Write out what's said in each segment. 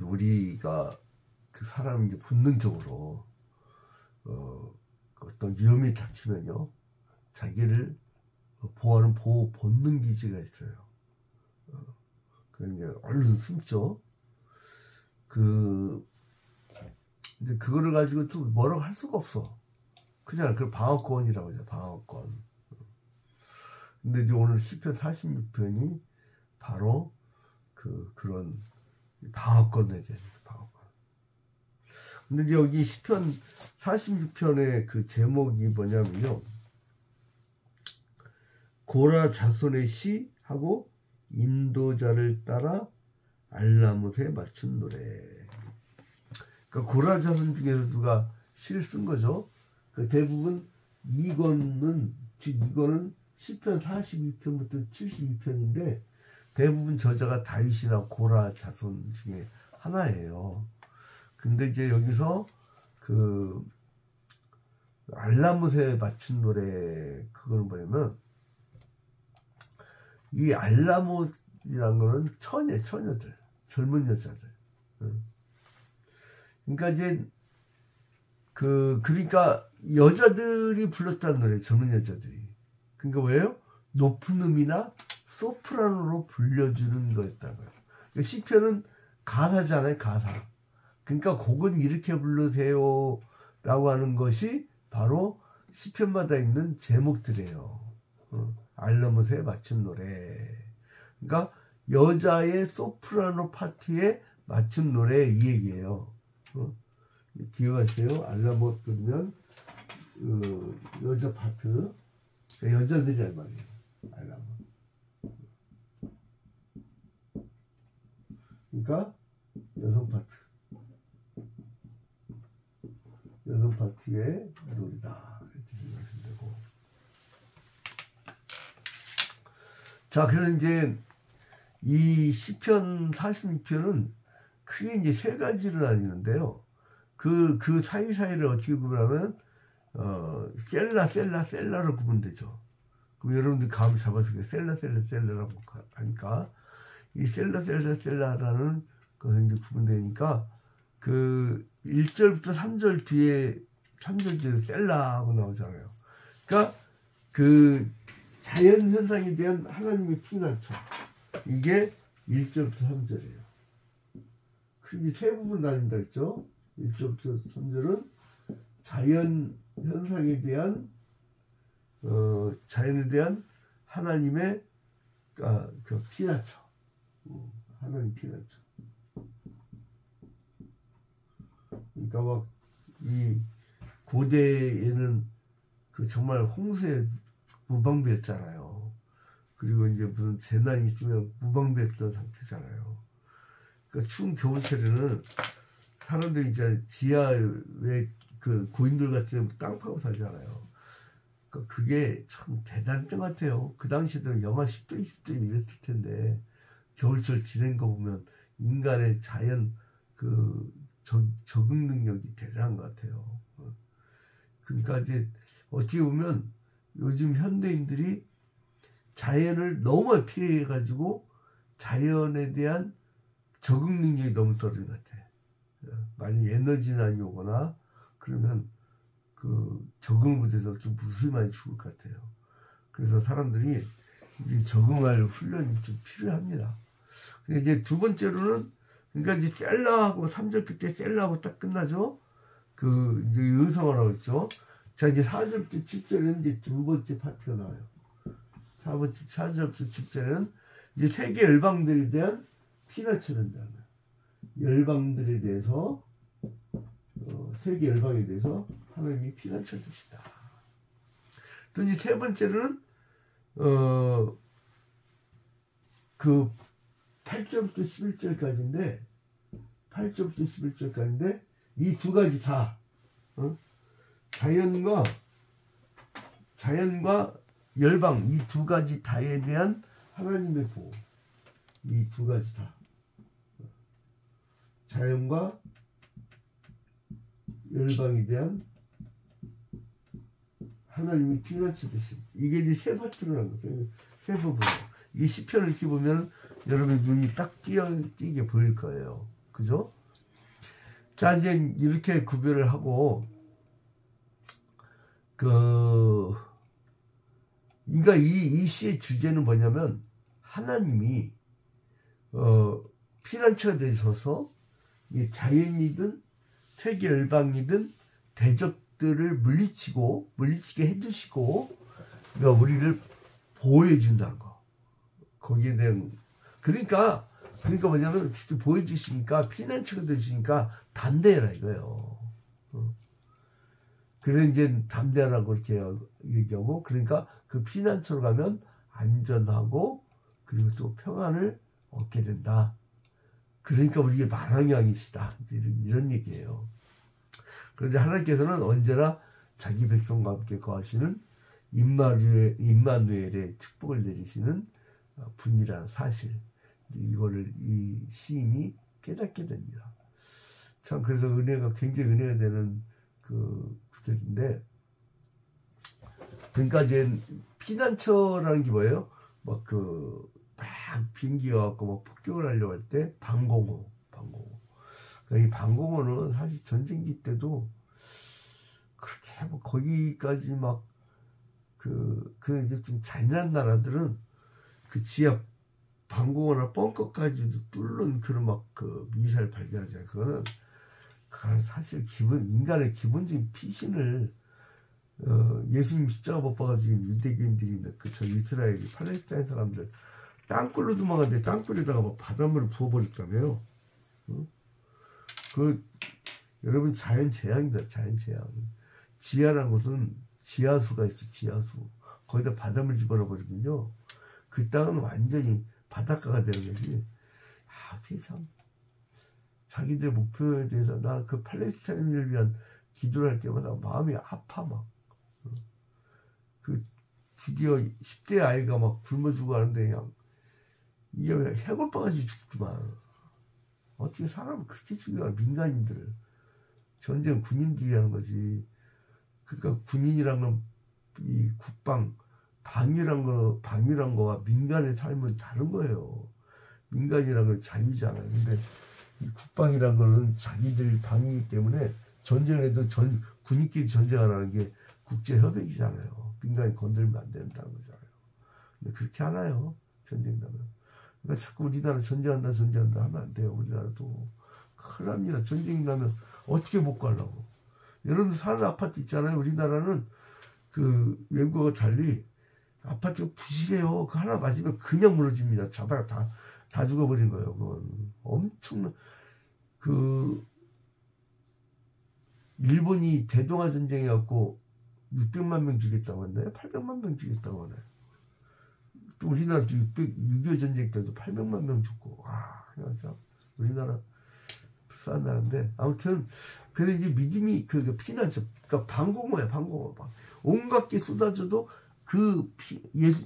우리가 그 사람이 이제 본능적으로 어떤 위험이 닥치면요, 자기를 보호하는 보호 본능 기제가 있어요. 그러니까 얼른 숨죠. 이제 그거를 가지고 좀 뭐라고 할 수가 없어. 그냥 그 방어권이라고 하죠. 방어권. 근데 이제 오늘 시편 46편이 바로 그런 방어권에 대한 방어권. 근데 이제 여기 시편 46편의 그 제목이 뭐냐면요, 고라 자손의 시 하고 인도자를 따라 알라못에 맞춘 노래. 그러니까 고라 자손 중에서 누가 시를 쓴 거죠. 그 대부분 이거는 시편 42편부터 72편인데 대부분 저자가 다윗이나 고라 자손 중에 하나예요. 근데 이제 여기서 그 알라못에 맞춘 노래, 그거는 뭐냐면, 이 알라못이란 거는 처녀들, 젊은 여자들. 그러니까 이제 그러니까 여자들이 불렀다는 노래, 젊은 여자들이. 그러니까 왜요? 높은 음이나 소프라노로 불려주는 거였다는 거예요. 그러니까 시편은 가사잖아요, 가사. 그러니까 곡은 이렇게 부르세요 라고 하는 것이 바로 시편마다 있는 제목들이에요. 알라못에 맞춘 노래. 그러니까 여자의 소프라노 파트에 맞춘 노래, 이 얘기예요. 기억하세요? 알라못 그러면 여자 파트, 여자들이 할 말이에요. 알라못. 그러니까 여성 파트. 여성 파트의 노래다, 이렇게 생각하시면 되고. 자, 그래서 이제 이 시편 46편은 크게 이제 세 가지로 나뉘는데요. 그 사이사이를 어떻게 구분하면, 셀라로 구분되죠. 그럼 여러분들 감을 잡아서 셀라라고 하니까, 이 셀라라는 것은 이제 구분되니까, 그 1절부터 3절 뒤에 3절 뒤에 셀라하고 나오잖아요. 그러니까 그 자연 현상에 대한 하나님의 피난처, 이게 1절부터 3절이에요. 크게 세 부분 나뉜다 했죠. 1절부터 3절은 자연 현상에 대한 자연에 대한 하나님의 그 피난처, 하나님 피난처. 그러니까 막 이 고대에는 그 정말 홍수에 무방비였잖아요. 그리고 이제 무슨 재난이 있으면 무방비했던 상태잖아요. 그러니까 추운 겨울철에는 사람들이 이제 지하에 그 고인돌 같은 데 땅 파고 살잖아요. 그러니까 그게 참 대단한 것 같아요. 그 당시에도 영하 10도, 20도 이랬을 텐데 겨울철 지낸 거 보면 인간의 자연 적응 능력이 대단한 것 같아요. 그러니까 이제 어떻게 보면 요즘 현대인들이 자연을 너무 피해가지고 자연에 대한 적응 능력이 너무 떨어진 것 같아. 만약 에너지난이 오거나 그러면 그 적응을 못해서 좀 무수히 많이 죽을 것 같아요. 그래서 사람들이 이제 적응할 훈련이 좀 필요합니다. 이제 두 번째로는, 그러니까 이제 셀라하고 3절 끝에 셀라하고 딱 끝나죠. 그 이제 의성어라고 했죠. 자, 이제 4절부터 7절에는 이제 두 번째 파트가 나와요. 4절부터 7절에는 이제 세계 열방들에 대한 피난처를 하는 열방들에 대해서, 세계 열방에 대해서 하나님이 피난처 주시다. 또 이제 세 번째로는 그 8절부터 11절까지인데, 8절부터 11절까지인데 이 두 가지 다 자연과 열방, 이 두 가지 다에 대한 하나님의 보호, 이 두 가지 다, 자연과 열방에 대한 하나님의 피난처 되심, 이게 이제 세 파트로 한 거예요. 세 부분. 이 시편을 이렇게 보면 여러분 눈이 딱 띄게 보일 거예요. 그죠? 자, 이제 이렇게 구별을 하고, 그러니까 이 시의 주제는 뭐냐면, 하나님이, 피난처가 되셔서, 자연이든, 세계 열방이든, 대적들을 물리치게 해주시고, 그러니까 우리를 보호해준다는 거. 거기에 대한, 그러니까 뭐냐면, 보여주시니까, 피난처가 되시니까, 담대해라 이거예요. 그래서 이제 담대하라고 이렇게 얘기하고, 그러니까 그 피난처로 가면 안전하고, 그리고 또 평안을 얻게 된다. 그러니까 우리가 만왕의 왕이시다. 이런 얘기예요. 그런데 하나님께서는 언제나 자기 백성과 함께 거하시는 임마누엘의 축복을 내리시는 분이라는 사실. 이거를 이 시인이 깨닫게 됩니다. 참, 그래서 굉장히 은혜가 되는 구절인데, 그러니까 이제 피난처라는 게 뭐예요? 막 비행기가 갖고 막 폭격을 하려고 할 때 방공호. 그러니까 이 방공호는 사실 전쟁기 때도 그렇게 뭐 거기까지 막 이제 좀 잔인한 나라들은 그 지하 방공호나 벙커까지도 뚫는 그런 미사일 발견하잖아요. 그거는 사실 인간의 기본적인 피신을, 예수님 십자가 못 박아주신 유대교인들이, 저 이스라엘이, 팔레스타인 사람들, 땅굴로 도망갔는데 땅굴에다가 막 바닷물을 부어버렸다며요. 여러분, 자연재앙이다, 자연재앙. 지하란 곳은 지하수가 있어, 지하수. 거기다 바닷물 집어넣어버리면요, 그 땅은 완전히 바닷가가 되는 거지. 어떻게 참. 자기들 목표에 대해서, 나 그 팔레스타인을 위한 기도를 할 때마다 마음이 아파, 막. 드디어 10대 아이가 막 굶어 죽어 하는데, 그냥, 이게 왜 해골바가지 죽지만. 어떻게 사람을 그렇게 죽여, 민간인들을. 전쟁 군인들이 하는 거지. 그러니까 군인이란 건, 이 방이란 거와 민간의 삶은 다른 거예요. 민간이란 건 자유잖아요. 근데 이 국방이란 거는 자기들 방이기 때문에 전쟁에도 군인끼리 전쟁하라는 게 국제협약이잖아요. 민간이 건들면 안 된다는 거잖아요. 근데 그렇게 하나요? 전쟁 나면. 그러니까 자꾸 우리나라 전쟁한다 하면 안 돼요. 우리나라도. 큰일 납니다. 전쟁이 나면 어떻게 못 가려고. 여러분 사는 아파트 있잖아요. 우리나라는 외국과 달리 아파트가 부실해요. 그 하나 맞으면 그냥 무너집니다. 자다가 다 죽어버린 거예요. 그건 엄청난, 일본이 대동아 전쟁에 갖고 600만 명 죽였다고 했나요? 800만 명 죽였다고 하나요? 또 우리나라도 6.25 전쟁 때도 800만 명 죽고, 그냥 참, 우리나라 불쌍한 나라인데, 아무튼, 그래서 이제 믿음이, 피난처, 그러니까 방공호야, 방공호. 온갖 게 쏟아져도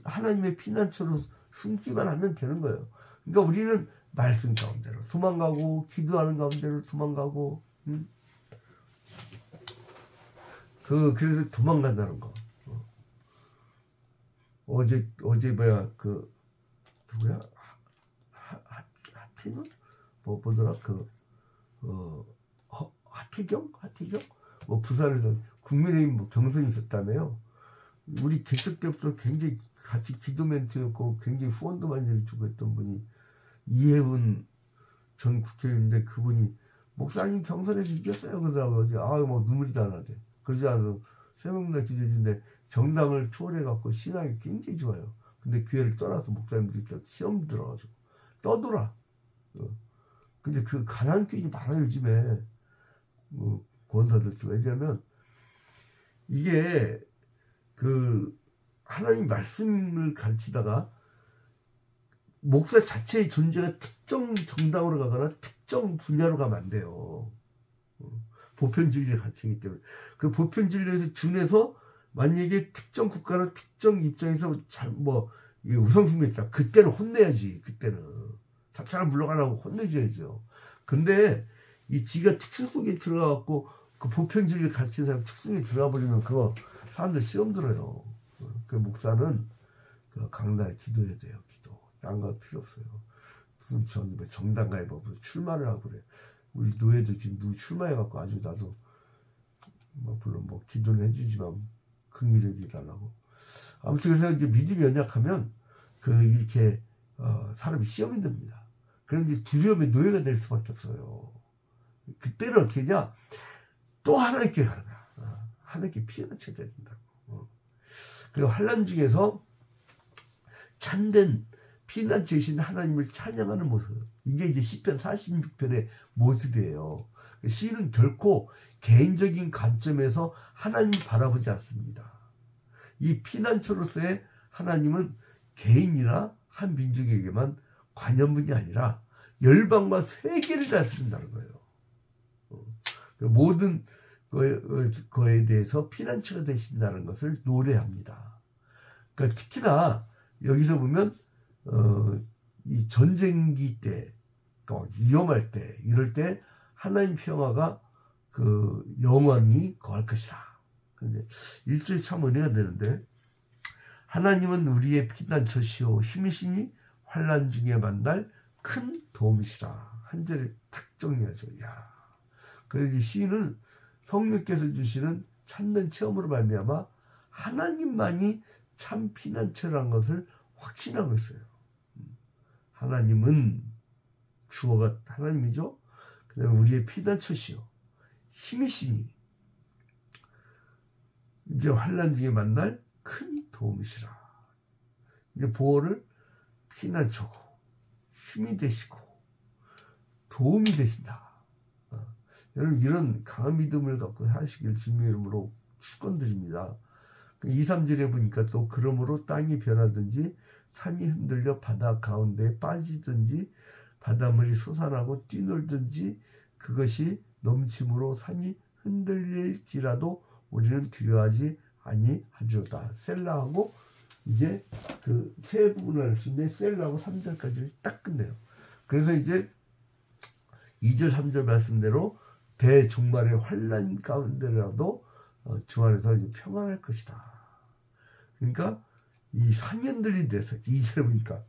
하나님의 피난처로 숨기만 하면 되는 거예요. 그러니까 우리는 말씀 가운데로 도망가고, 기도하는 가운데로 도망가고, 그래서 도망간다는 거. 어제 누구야? 하태경? 뭐더라? 하태경? 부산에서 국민의힘 경선이 있었다며요. 우리 개척 때부터 굉장히 같이 기도 멘트였고, 굉장히 후원도 많이 해주고 했던 분이, 이혜훈 전 국회의원인데, 그분이, 목사님 경선에서 이겼어요. 그러더라고요. 막 눈물이 다 나대. 그러지 않아도, 새벽날 기도해주는데, 정당을 초월해갖고 신앙이 굉장히 좋아요. 근데 교회를 떠나서 목사님들이 또 시험 들어가지고 떠돌아. 근데 가난교인이 많아요, 요즘에. 권사들 좀. 왜냐면, 이게, 하나님 말씀을 가르치다가, 목사 자체의 존재가 특정 정당으로 가거나 특정 분야로 가면 안 돼요. 보편 진리를 가르치기 때문에. 그 보편 진리에서 준해서, 만약에 특정 국가나 특정 입장에서 우상숭배 있다. 그때는 혼내야지, 그때는. 사람 물러가라고 혼내줘야죠. 근데, 지가 특수 속에 들어가갖고, 그 보편 진리를 가르치는 사람 특수 속에 들어가 버리면 그거 사람들 시험 들어요. 그 목사는 강단에 기도해야 돼요, 기도. 딴 거 필요 없어요. 무슨 저기 뭐 정당가에 뭐 출마를 하고 그래. 우리 노예도 지금 누구 출마해갖고 아주 나도 뭐 물론 뭐 기도는 해주지만 긍휼히 달라고. 아무튼 그래서 이제 믿음이 연약하면 이렇게 사람이 시험이 됩니다. 그럼 이제 두려움의 노예가 될 수밖에 없어요. 그때는 어떻게 하냐? 또 하나님께 가는 거야. 하나님께 피난처가 돼야 된다고. 그리고 환난 중에서 참된 피난처이신 하나님을 찬양하는 모습. 이게 이제 시편 46편의 모습이에요. 시인은 결코 개인적인 관점에서 하나님을 바라보지 않습니다. 이 피난처로서의 하나님은 개인이나 한 민족에게만 관여분이 아니라 열방과 세계를 다스린다는 거예요. 모든 거에 대해서 피난처가 되신다는 것을 노래합니다. 그러니까 특히나 여기서 보면 이 전쟁기 때, 그러니까 위험할 때, 이럴 때 하나님 평화가 영원히 거할 것이다. 근데 일주일 참 은혜가 되는데, 하나님은 우리의 피난처시오 힘이시니 환난 중에 만날 큰 도움이시라. 한 절에 탁 정리하죠. 야, 그래서 시인은 성령께서 주시는 참된 체험으로 말미암아 하나님만이 참 피난처라는 것을 확신하고 있어요. 하나님은 주어가 하나님이죠. 그다음에 우리의 피난처시오 힘이시니 이제 환난 중에 만날 큰 도움이시라. 이제 보호를 피난처고 힘이 되시고 도움이 되신다. 여러분 이런 강한 믿음을 갖고 하시길 주님의 이름으로 축원드립니다. 2, 3절에 보니까 또 그러므로 땅이 변하든지 산이 흔들려 바다 가운데 빠지든지 바닷물이 솟아나고 뛰놀든지 그것이 넘침으로 산이 흔들릴지라도 우리는 두려워하지 아니하리로다. 셀라하고 이제 세 부분을 쓰는데 셀라하고 3절까지를 딱 끝내요. 그래서 이제 2절 3절 말씀대로 대종말의 환난 가운데라도 주 안에서 이제 평안할 것이다. 그러니까 이 산이 흔들린 데서 2절에 보니까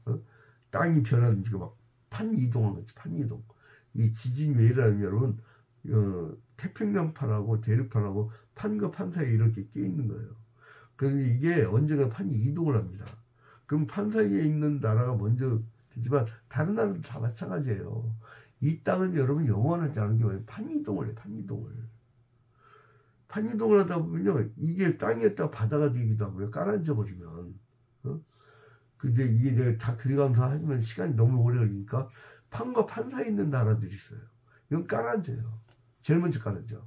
땅이 변하는 지금 막 판이동하는 거지. 판이동. 이 지진이 왜 이러냐면 여러분 태평양판하고 대륙판하고 판과 판 사이에 이렇게 끼어 있는 거예요. 그래서 이게 언젠가 판이 이동을 합니다. 그럼 판 사이에 있는 나라가 먼저 되지만 다른 나라도 다 마찬가지예요. 이 땅은 여러분 영원하지 않은 게 뭐예요? 판이동을 해요. 판이동을 하다 보면요, 이게 땅이었다가 바다가 되기도 하고요. 깔아앉아 버리면. 근데 이게 내가 다 그려가면서 하면 시간이 너무 오래 걸리니까 판과 판 사이에 있는 나라들이 있어요. 이건 깔아앉아요. 제일 먼저 깔아앉아.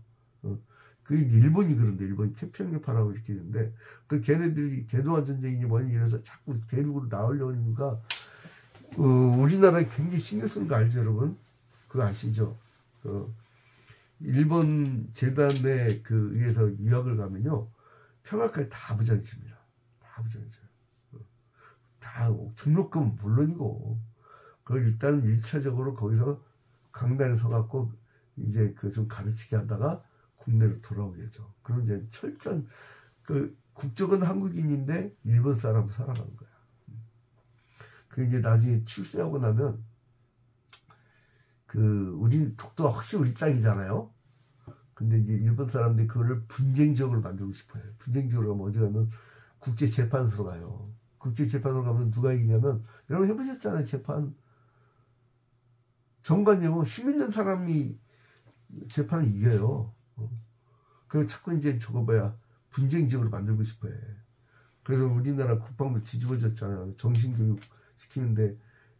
그게 일본이 그런데, 일본이 태평양판하고 이렇게 있는데, 걔네들이 대동아 전쟁이니 뭐니 이래서 자꾸 대륙으로 나오려고 하니까, 우리나라에 굉장히 신경 쓰는 거 알죠, 여러분? 그거 아시죠? 일본 재단에 의해서 유학을 가면요, 평화까지 다 부장입니다. 다 부장이죠. 다 등록금은 물론이고, 그걸 일단 1차적으로 거기서 강단에 서갖고 이제 좀 가르치게 하다가 국내로 돌아오게 하죠. 그럼 이제 철저한 국적은 한국인인데 일본 사람으로 살아가는 거야. 그 이제 나중에 출세하고 나면 우리 독도가 확실히 우리 땅이잖아요. 근데 이제 일본 사람들이 그거를 분쟁지역으로 만들고 싶어요. 분쟁지역으로 가면 어디 가면 국제재판소로 가요. 국제재판소로 가면 누가 이기냐면, 여러분 해보셨잖아요, 재판. 정관이고 힘 있는 사람이 재판을 이겨요. 그래서 자꾸 이제 저거 분쟁지역으로 만들고 싶어요. 그래서 우리나라 국방부 뒤집어졌잖아요. 정신교육 시키는데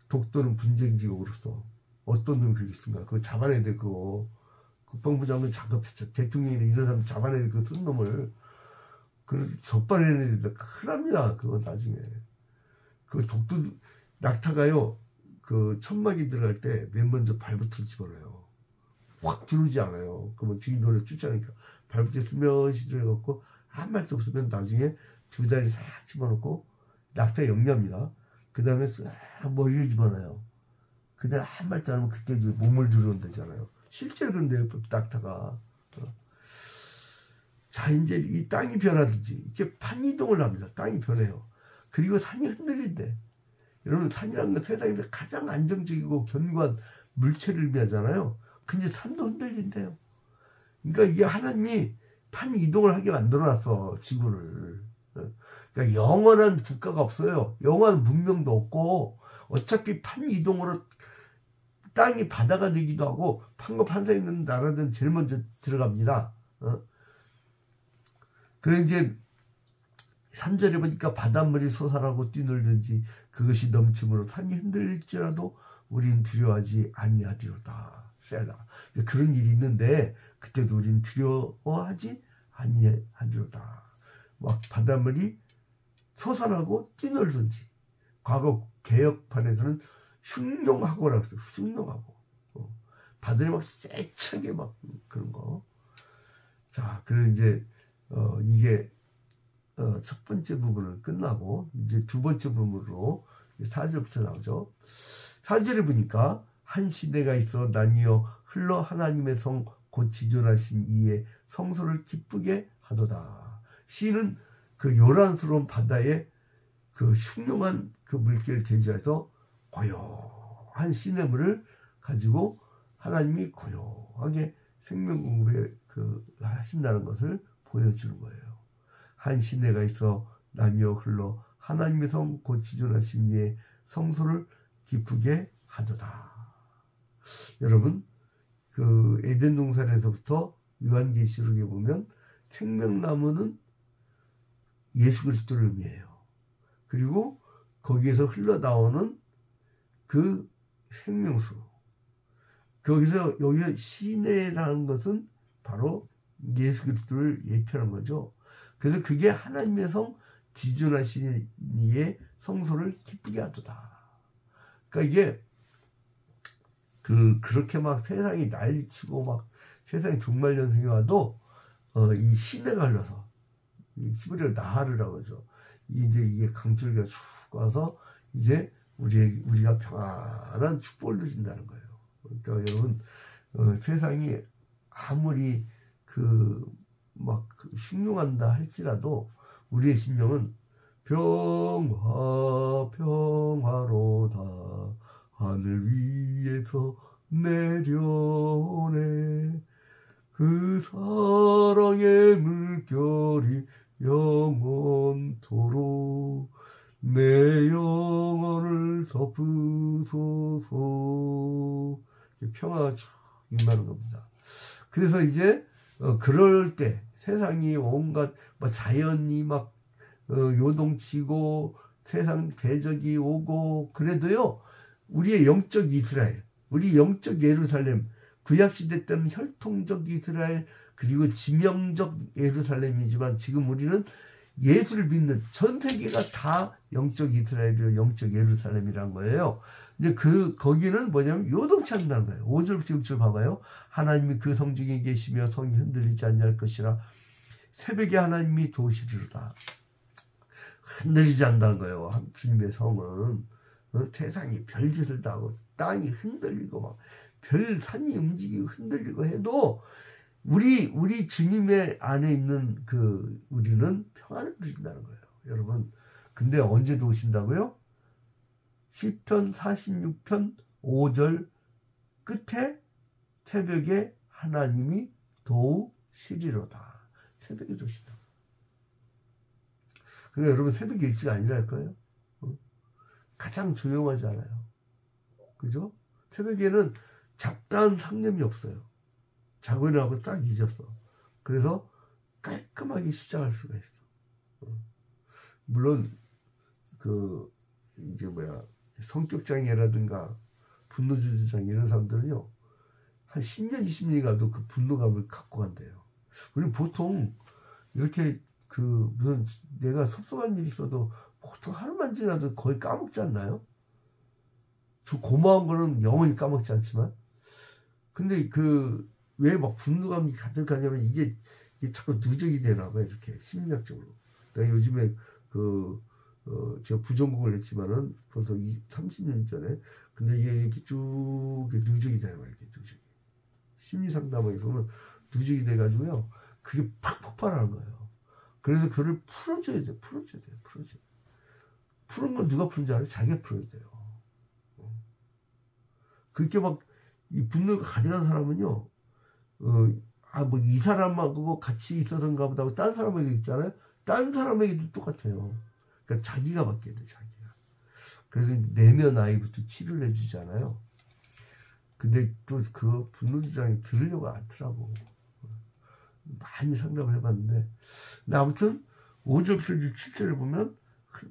독도는 분쟁지역으로서 어떤 놈이 그렇게 쓴가. 그거 잡아내야 돼, 그거. 국방부 장관 작업했죠. 대통령이나 이런 사람 잡아내야 돼, 쓴 놈을. 적발해야 된다. 큰일 납니다, 그거 나중에. 독도 낙타가요, 천막이 들어갈 때 맨 먼저 발부터 집어넣어요. 확 들어오지 않아요. 그러면 주인도를 쫓아내니까 발부터 스며시 들어가고 한 말도 없으면 나중에 두 다리 싹 집어넣고 낙타 영리합니다. 그 다음에 싹 머리를 집어넣어요. 그 다음에 한 말도 안 하면 그때 몸을 들어온다잖아요. 실제로 그런데 낙타가. 자, 이제 이 땅이 변하든지 이렇게 판이동을 합니다. 땅이 변해요. 그리고 산이 흔들린대. 여러분, 산이라는 건 세상에서 가장 안정적이고 견고한 물체를 의미하잖아요. 근데 산도 흔들린대요. 그러니까 이게 하나님이 판 이동을 하게 만들어놨어, 지구를. 그러니까 영원한 국가가 없어요. 영원한 문명도 없고, 어차피 판 이동으로 땅이 바다가 되기도 하고, 판과 판사 있는 나라들은 제일 먼저 들어갑니다. 그래, 이제, 3절에 보니까 바닷물이 솟아나고 뛰놀든지 그것이 넘침으로 산이 흔들릴지라도 우린 두려워하지 아니하리로다. 세다. 그런 일이 있는데 그때도 우린 두려워하지 아니하리로다. 막 바닷물이 솟아나고 뛰놀든지. 과거 개혁판에서는 흉룡하고라고 했어요. 흉룡하고. 바다에 막 세차게 막 그런 거. 자, 그래서 이제 이게 첫 번째 부분은 끝나고 이제 두 번째 부분으로 4절부터 나오죠. 4절에 보니까 한 시내가 있어 나뉘어 흘러 하나님의 성 곧 지존하신 이의 성소를 기쁘게 하도다. 시는 그 요란스러운 바다에 그 흉흉한 그 물결을 대조해서 고요한 시냇물을 가지고 하나님이 고요하게 생명 공급에 하신다는 것을 보여주는 거예요. 한 시내가 있어 나뉘어 흘러 하나님의 성 곧 지존하신 이의 성소를 기쁘게 하도다. 여러분, 그 에덴 동산에서부터 요한계시록에 보면 생명나무는 예수 그리스도를 의미해요. 그리고 거기에서 흘러나오는 그 생명수, 거기서 여기 시내라는 것은 바로 예수 그리스도를 예표하는 거죠. 그래서 그게 하나님의 성 지존하신 이의 성소를 기쁘게 하도다. 그러니까 이게 그렇게 막 세상이 난리치고 막 세상에 종말연승이 와도 이 시내가 흘러서 히브리어 나하르라고 하죠. 이게 강줄기가 쭉 와서 이제 우리가 평안한 축복을 누린다는 거예요. 그러니까 여러분, 세상이 아무리 막 흉흉한다 할지라도 우리의 심령은 평화로다. 하늘 위에서 내려오네. 그 사랑의 물결이 영원토록 내 영혼을 덮으소서. 평화가 쭉 임하는 겁니다. 그래서 이제 그럴 때 세상이 온갖 자연이 막 요동치고 세상 대적이 오고 그래도요, 우리의 영적 이스라엘, 우리 영적 예루살렘, 구약시대 때는 혈통적 이스라엘, 그리고 지명적 예루살렘이지만 지금 우리는 예수를 믿는 전 세계가 다 영적 이스라엘이고 영적 예루살렘이란 거예요. 근데 거기는 뭐냐면 요동치 않는다는 거예요. 5절부터 6절 봐봐요. 하나님이 그 성 중에 계시며 성이 흔들리지 않을 것이라. 새벽에 하나님이 도우시리로다. 흔들리지 않는다는 거예요. 주님의 성은. 세상이 별짓을 다 하고 땅이 흔들리고 막 산이 움직이고 흔들리고 해도 우리 주님의 안에 있는 우리는 평안을 누린다는 거예요. 여러분, 근데 언제 도우신다고요? 시편 46편 5절 끝에 새벽에 하나님이 도우시리로다. 새벽에 도우신다. 그러니까 여러분, 새벽이 일찍 아니랄까요? 가장 조용하잖아요. 그죠? 새벽에는 잡다한 상념이 없어요. 자고 일어나고 딱 잊었어. 그래서 깔끔하게 시작할 수가 있어. 물론 성격장애라든가 분노조절장애 이런 사람들은요, 한 10년 20년이 가도 그 분노감을 갖고 간대요. 우리 보통 이렇게 무슨 내가 섭섭한 일이 있어도 보통 하루만 지나도 거의 까먹지 않나요? 저 고마운 거는 영원히 까먹지 않지만, 근데 왜 막 분노감이 가득하냐면 이게 자꾸 누적이 되나 봐요. 이렇게 심리학적으로. 내가 요즘에 제가 부전공을 했지만은 벌써 30년 전에, 근데 이게 이렇게 쭉 누적이 되나 봐요. 이렇게 누적이. 심리 상담에 보면 누적이 돼가지고요, 그게 팍 폭발하는 거예요. 그래서 그걸 풀어줘야 돼요. 풀어줘야 돼요. 푸는 건 누가 푸는 줄 알아요? 자기가 풀어야 돼요. 그렇게 막 이 분노가 가져간 사람은요, 뭐 이 사람하고 같이 있어서인가 보다 하고 딴 사람에게 있잖아요. 딴 사람에게도 똑같아요. 그러니까 자기가 바뀌어야 돼, 자기가. 그래서 내면 아이부터 치료를 해주잖아요. 근데 또 그 분노지장이 들으려고 않더라고. 많이 상담을 해봤는데. 근데 아무튼 5절부터 7절을 보면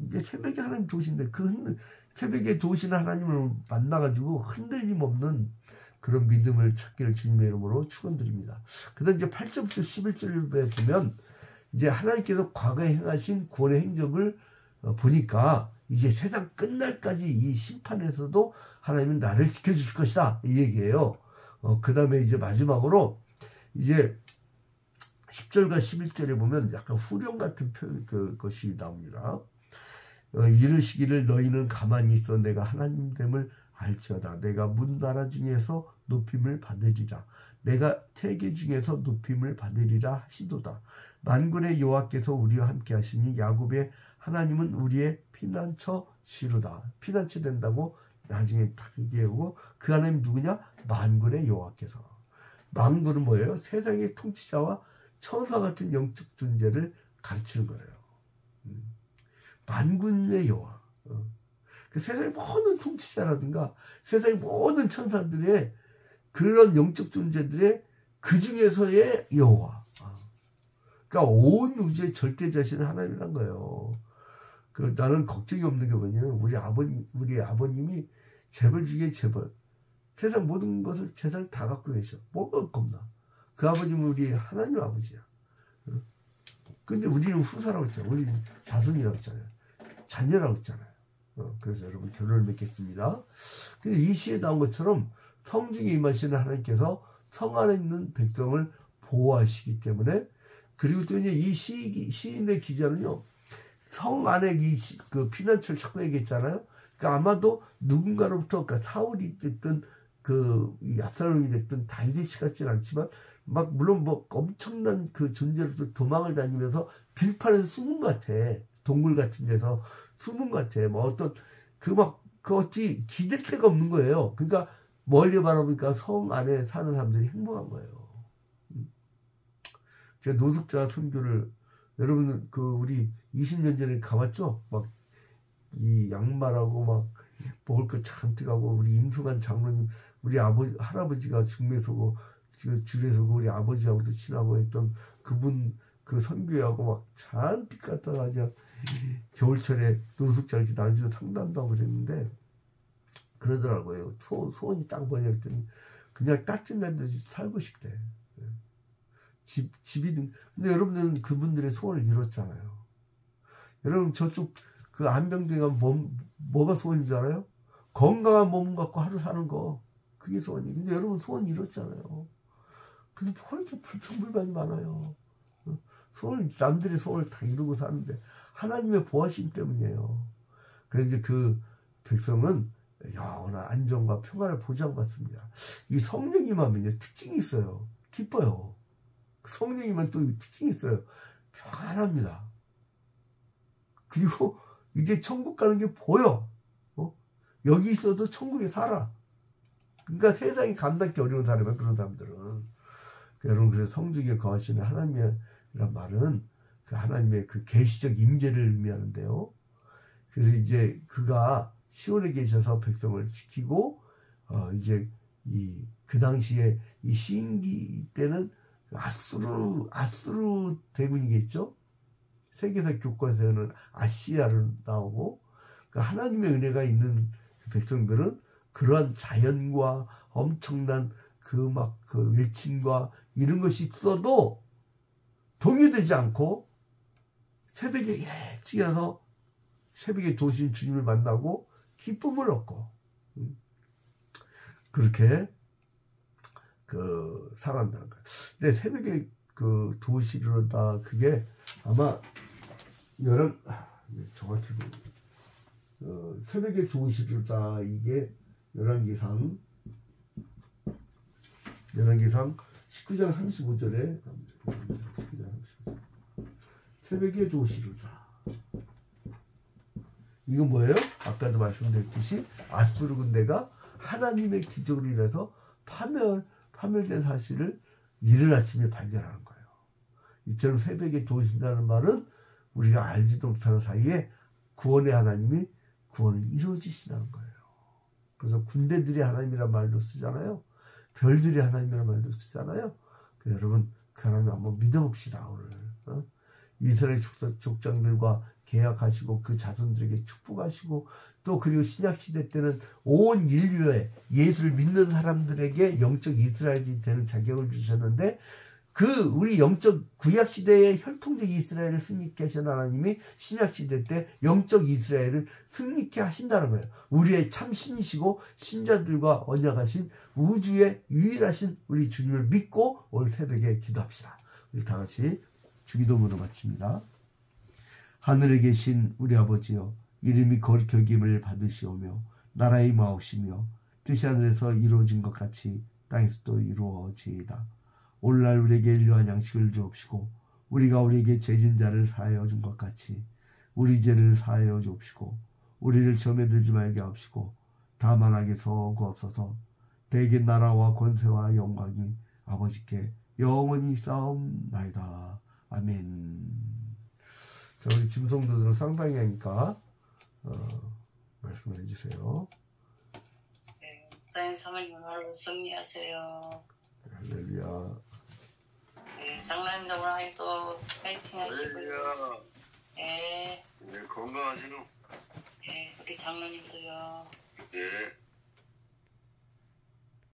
이제 새벽에 하나님 도시인데 그 새벽에 도시는 하나님을 만나가지고 흔들림 없는 그런 믿음을 찾기를 주님의 이름으로 축원드립니다. 그다음 이제 8절부터 11절에 보면 이제 하나님께서 과거에 행하신 구원의 행적을 보니까 이제 세상 끝날까지 이 심판에서도 하나님은 나를 지켜주실 것이다 이 얘기예요. 그 다음에 이제 마지막으로 이제 10절과 11절에 보면 약간 후렴 같은 것이 나옵니다. 이르시기를 너희는 가만히 있어 내가 하나님됨을 알지어다. 내가 문 나라 중에서 높임을 받으리라. 내가 태계 중에서 높임을 받으리라 하시도다. 만군의 여호와께서 우리와 함께 하시니 야곱의 하나님은 우리의 피난처시로다. 피난처 된다고 나중에 딱 얘기하고 그 하나님 누구냐? 만군의 여호와께서. 만군은 뭐예요? 세상의 통치자와 천사 같은 영적 존재를 가르치는 거예요. 만군의 여호와. 그 세상의 모든 통치자라든가 세상의 모든 천사들의 그런 영적 존재들의 그 중에서의 여호와. 그러니까 온 우주의 절대자신 하나님이란 거예요. 나는 걱정이 없는 게 뭐냐면 우리 아버님이 재벌 중에 재벌. 세상 모든 것을 재산을 다 갖고 계셔. 뭐가 겁나. 그 아버님은 우리 하나님 아버지야. 근데 우리는 후사라고 했잖아요. 우리는 자손이라고 했잖아요. 자녀라고 했잖아요. 그래서 여러분 결론을 맺겠습니다. 근데 이 시에 나온 것처럼 성중에 임하시는 하나님께서 성 안에 있는 백성을 보호하시기 때문에 그리고 또 이제 이 시인의 기자는요. 성 안에 그 피난처를 찾고 얘기했잖아요. 그러니까 아마도 누군가로부터 그러니까 사울이 됐든 이 압살롬이 됐든 다윗이 같지는 않지만 막 물론 뭐 엄청난 그 존재로서 도망을 다니면서 들판에서 숨은 것 같아. 동굴 같은 데서 숨은 것 같아. 뭐 어떤 어찌 기댈 데가 없는 거예요. 그러니까 멀리 바라보니까 성 안에 사는 사람들이 행복한 거예요. 제가 노숙자 선교를 여러분 우리 20년 전에 가봤죠? 막 이 양말하고 막 먹을 거 잔뜩 하고 우리 임승환 장로님 우리 할아버지가 중매 서고 줄에 서고 우리 아버지하고도 친하고 했던 그분 그 선교하고 막 잔뜩 갖다가 그냥 겨울철에 노숙자 이렇게 나눠주고 상담도 하고 그랬는데 그러더라고요. 소원이 딱 뭐냐 했더니 그냥 따뜻한 데서 살고 싶대. 집이 근데 여러분들은 그분들의 소원을 이뤘잖아요. 여러분 저쪽 그 안병동에 가면 뭐가 소원인 줄 알아요? 건강한 몸 갖고 하루 사는 거 그게 소원이. 근데 여러분 소원 이뤘잖아요. 근데 왜 이렇게 불평불만이 많아요? 남들의 소원을 다 이루고 사는데 하나님의 보호하심 때문이에요. 그래서 이제 그 백성은 영원한 안정과 평안을 보장받습니다. 이 성령이 임하면 특징이 있어요. 기뻐요. 성령이면 또 특징이 있어요. 편안합니다. 그리고 이제 천국 가는 게 보여. 여기 있어도 천국에 살아. 그러니까 세상이 감당하기 어려운 사람이야. 그런 사람들은. 여러분 그래서 성중에 거하시는 하나님이란 말은 그 하나님의 그 계시적 임재를 의미하는데요. 그래서 이제 그가 시온에 계셔서 백성을 지키고 이제 그 당시에 이 시인기 때는 아수르 대군이겠죠. 세계사 교과서에는 아시아로 나오고 그러니까 하나님의 은혜가 있는 그 백성들은 그러한 자연과 엄청난 그 외침과 이런 것이 있어도 동요되지 않고 새벽에 일찍 일어나서 새벽에 도신 주님을 만나고 기쁨을 얻고 그렇게 살아간다는 거예요. 근데 새벽에 도시로다 그게 아마 정확히 새벽에 도시로다 이게 열왕기상 19장 35절에 새벽에 도시로다 이건 뭐예요? 아까도 말씀드렸듯이 아수르 군대가 하나님의 기적으로 인해서 파멸된 사실을 이른 아침에 발견하는 거예요. 이처럼 새벽에 도우신다는 말은 우리가 알지도 못하는 사이에 구원의 하나님이 구원을 이루어지신다는 거예요. 그래서 군대들이 하나님이란 말도 쓰잖아요. 별들이 하나님이란 말도 쓰잖아요. 여러분 그 하나님 한번 믿어봅시다. 오늘 이스라엘 족장들과 계약하시고 그 자손들에게 축복하시고 또 그리고 신약시대 때는 온 인류에 예수를 믿는 사람들에게 영적 이스라엘이 되는 자격을 주셨는데 그 우리 영적 구약시대의 혈통적 이스라엘을 승리케 하신 하나님이 신약시대 때 영적 이스라엘을 승리케 하신다는 거예요. 우리의 참 신이시고 신자들과 언약하신 우주의 유일하신 우리 주님을 믿고 오늘 새벽에 기도합시다. 우리 다 같이 주기도문으로 마칩니다. 하늘에 계신 우리 아버지여, 이름이 거룩히 여김을 받으시오며 나라의 마옵시며 뜻이 하늘에서 이루어진 것 같이 땅에서도 이루어지이다. 오늘날 우리에게 일용할 양식을 주옵시고 우리가 우리에게 죄진 자를 사하여 준 것 같이 우리 죄를 사하여 주옵시고 우리를 시험에 들지 말게 하옵시고 다만 악에서 구하옵소서. 대개 나라와 권세와 영광이 아버지께 영원히 싸움나이다. 아멘. 자, 우리 짐성도들은 쌍방향이니까 말씀을 해주세요. 네, 목사님 사모님으로 승리하세요. 할렐루야. 네, 장로님도 오늘 하루도 파이팅 하시고요. 네. 네, 건강하세요. 네, 우리 장로님도요. 네.